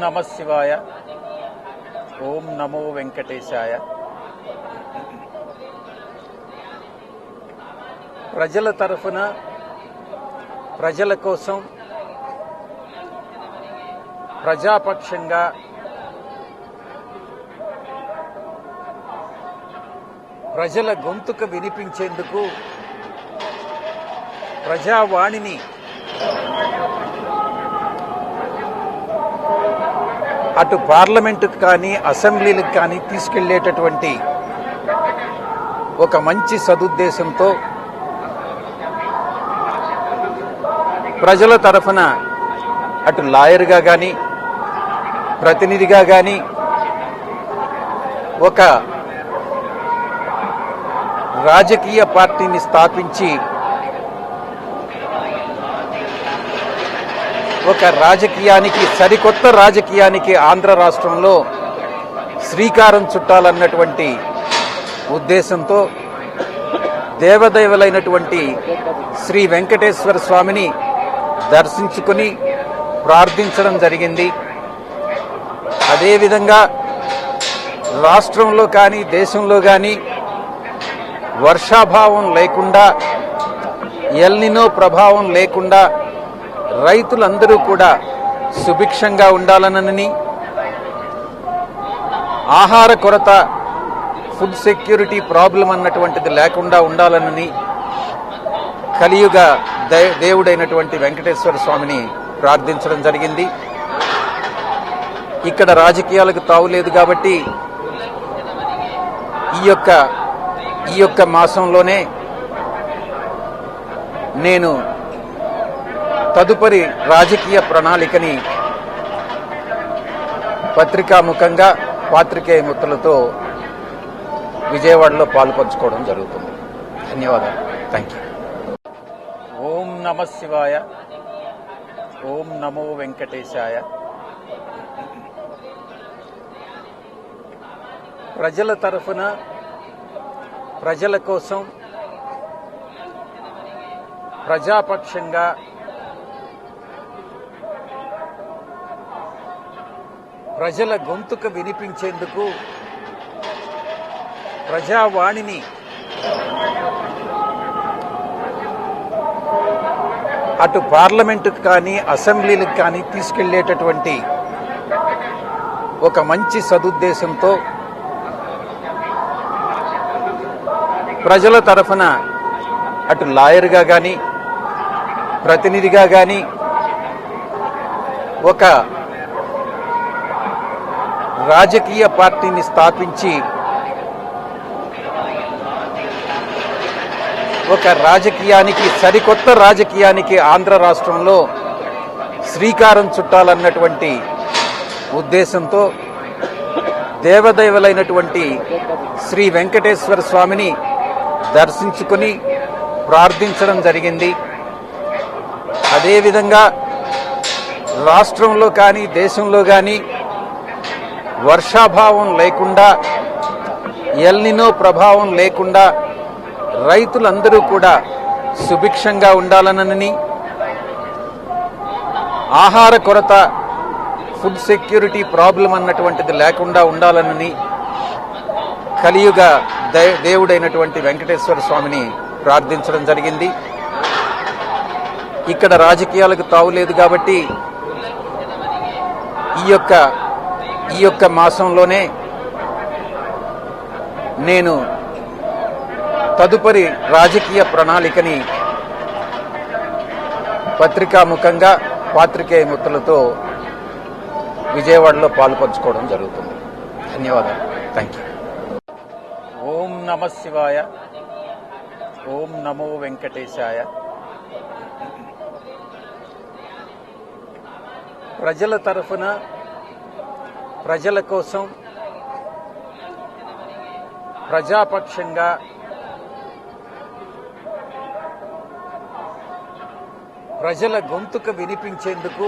నమ శివాయ. ఓం నమో వెంకటేశాయ. ప్రజల తరఫున, ప్రజల కోసం, ప్రజాపక్షంగా ప్రజల గొంతుక వినిపించేందుకు ప్రజావాణిని అటు పార్లమెంటుకు కానీ అసెంబ్లీలకు కానీ తీసుకెళ్లేటటువంటి ఒక మంచి సదుద్దేశంతో ప్రజల తరఫున అటు లాయర్గా కానీ ప్రతినిధిగా కానీ ఒక రాజకీయ పార్టీని స్థాపించి ఒక రాజకీయానికి, సరికొత్త రాజకీయానికి ఆంధ్ర రాష్ట్రంలో శ్రీకారం చుట్టాలన్నటువంటి ఉద్దేశంతో దేవదేవులైనటువంటి శ్రీ వెంకటేశ్వర స్వామిని దర్శించుకుని ప్రార్థించడం జరిగింది. అదేవిధంగా రాష్ట్రంలో కానీ దేశంలో కానీ వర్షాభావం లేకుండా, ఎల్నినో ప్రభావం లేకుండా రైతులందరూ కూడా సుభిక్షంగా ఉండాలనని, ఆహార కొరత, ఫుడ్ సెక్యూరిటీ ప్రాబ్లం అన్నటువంటిది లేకుండా ఉండాలనని కలియుగ దేవుడైనటువంటి వెంకటేశ్వర స్వామిని ప్రార్థించడం జరిగింది. ఇక్కడ రాజకీయాలకు తావులేదు కాబట్టి ఈ యొక్క మాసంలోనే నేను తదుపరి రాజకీయ ప్రణాళికని పత్రికాముఖంగా పాత్రికేయ మిత్రులతో విజయవాడలో పాలుపంచుకోవడం జరుగుతుంది. ధన్యవాదాలు. Thank you. ఓం నమ శివాయ. ఓం నమో వెంకటేశాయ. ప్రజల తరఫున, ప్రజల కోసం, ప్రజాపక్షంగా ప్రజల గొంతుక వినిపించేందుకు ప్రజావాణిని అటు పార్లమెంటుకు కానీ అసెంబ్లీలకు కానీ తీసుకెళ్లేటటువంటి ఒక మంచి సదుద్దేశంతో ప్రజల తరఫున అటు లాయర్గా కానీ ప్రతినిధిగా కానీ ఒక రాజకీయ పార్టీని స్థాపించి ఒక రాజకీయానికి, సరికొత్త రాజకీయానికి ఆంధ్ర రాష్ట్రంలో శ్రీకారం చుట్టాలన్నటువంటి ఉద్దేశంతో దేవదేవులైనటువంటి శ్రీ వెంకటేశ్వర స్వామిని దర్శించుకుని ప్రార్థించడం జరిగింది. అదేవిధంగా రాష్ట్రంలో కానీ దేశంలో కానీ వర్షాభావం లేకుండా, ఎల్నినో ప్రభావం లేకుండా రైతులందరూ కూడా సుభిక్షంగా ఉండాలనని, ఆహార కొరత, ఫుడ్ సెక్యూరిటీ ప్రాబ్లం అన్నటువంటిది లేకుండా ఉండాలనని కలియుగ దేవుడైనటువంటి వెంకటేశ్వర స్వామిని ప్రార్థించడం జరిగింది. ఇక్కడ రాజకీయాలకు తావులేదు కాబట్టి ఈ యొక్క మాసంలోనే నేను తదుపరి రాజకీయ ప్రణాళికని పత్రికాముఖంగా పాత్రికేయ మిత్రులతో విజయవాడలో పాలుపంచుకోవడం జరుగుతుంది. ధన్యవాదాలు. Thank you. ఓం నమ శివాయ. ఓం నమో వెంకటేశాయ. ప్రజల తరఫున, ప్రజల కోసం, ప్రజాపక్షంగా ప్రజల గొంతుక వినిపించేందుకు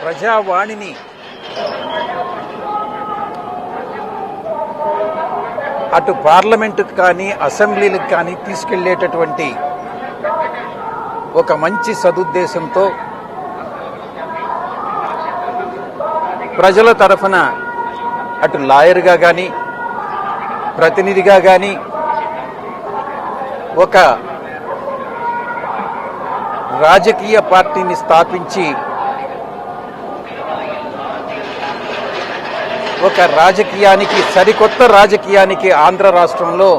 ప్రజావాణిని అటు పార్లమెంటుకు కానీ అసెంబ్లీలకు కానీ తీసుకెళ్లేటటువంటి ఒక మంచి సదుద్దేశంతో ప్రజల తరఫున అటు లాయర్గా కానీ ప్రతినిధిగా కానీ ఒక రాజకీయ పార్టీని స్థాపించి ఒక రాజకీయానికి సరికొత్త రాజకీయానికి ఆంధ్ర రాష్ట్రంలో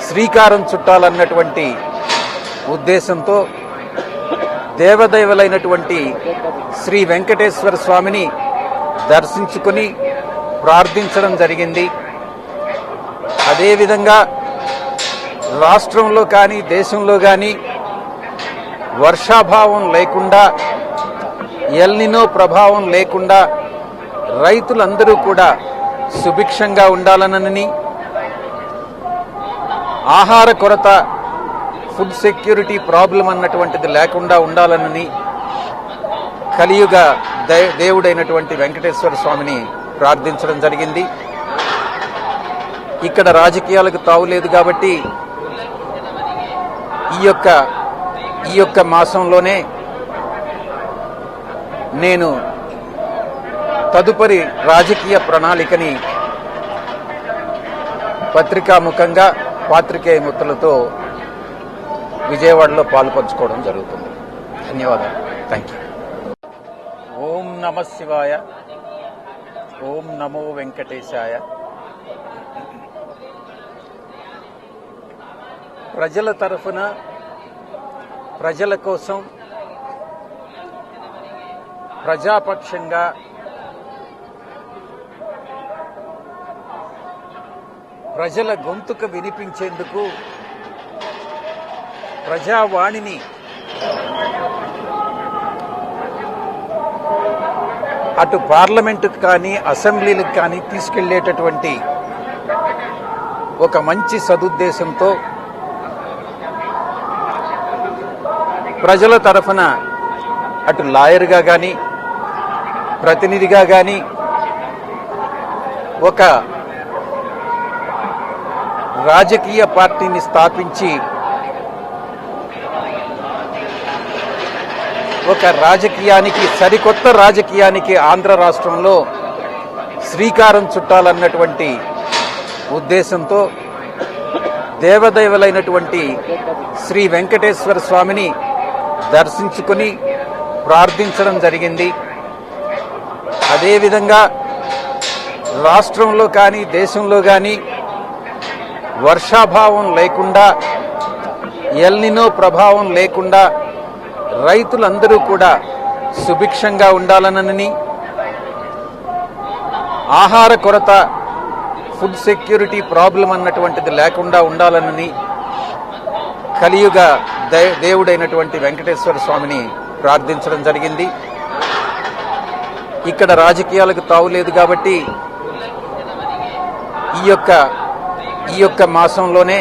శ్రీకారం చుట్టాలన్నటువంటి ఉద్దేశంతో దేవదేవులైనటువంటి శ్రీ వెంకటేశ్వర స్వామిని దర్శించుకుని ప్రార్థించడం జరిగింది. అదేవిధంగా రాష్ట్రంలో కానీ దేశంలో కానీ వర్షాభావం లేకుండా ఎల్నినో ప్రభావం లేకుండా రైతులందరూ కూడా సుభిక్షంగా ఉండాలనని, ఆహార కొరత ఫుడ్ సెక్యూరిటీ ప్రాబ్లం అన్నటువంటిది లేకుండా ఉండాలనని కలియుగ దేవుడైనటువంటి వెంకటేశ్వర స్వామిని ప్రార్థించడం జరిగింది. ఇక్కడ రాజకీయాలకు తావులేదు కాబట్టి ఈ యొక్క మాసంలోనే నేను తదుపరి రాజకీయ ప్రణాళికని పత్రికాముఖంగా పాత్రికేయ మిత్రులతో విజయవాడలో పాలుపంచుకోవడం జరుగుతుంది. ధన్యవాదాలు. Thank you. ఓం నమ శివాయ. ఓం నమో వెంకటేశాయ. ప్రజల తరఫున ప్రజల కోసం ప్రజాపక్షంగా ప్రజల గొంతుక వినిపించేందుకు ప్రజావాణిని అటు పార్లమెంటుకు కానీ అసెంబ్లీలకు కానీ తీసుకెళ్లేటటువంటి ఒక మంచి సదుద్దేశంతో ప్రజల తరఫున అటు లాయర్గా కానీ ప్రతినిధిగా కానీ ఒక రాజకీయ పార్టీని స్థాపించి ఒక రాజకీయానికి సరికొత్త రాజకీయానికి ఆంధ్ర రాష్ట్రంలో శ్రీకారం చుట్టాలన్నటువంటి ఉద్దేశంతో దేవదేవులైనటువంటి శ్రీ వెంకటేశ్వర స్వామిని దర్శించుకుని ప్రార్థించడం జరిగింది. అదేవిధంగా రాష్ట్రంలో కానీ దేశంలో కానీ వర్షాభావం లేకుండా ఎల్నినో ప్రభావం లేకుండా రైతులందరూ కూడా సుభిక్షంగా ఉండాలనని, ఆహార కొరత ఫుడ్ సెక్యూరిటీ ప్రాబ్లం అన్నటువంటిది లేకుండా ఉండాలనని కలియుగ దేవుడైనటువంటి వెంకటేశ్వర స్వామిని ప్రార్థించడం జరిగింది. ఇక్కడ రాజకీయాలకు తావులేదు కాబట్టి ఈ యొక్క మాసంలోనే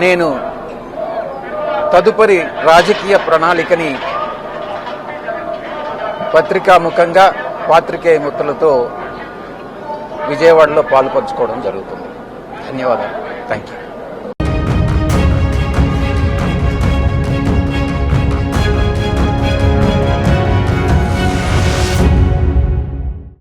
నేను తదుపరి రాజకీయ ప్రణాళికని పత్రికాముఖంగా పాత్రికేయ మిత్రులతో విజయవాడలో పాలుపంచుకోవడం జరుగుతుంది. ధన్యవాదాలు. Thank you.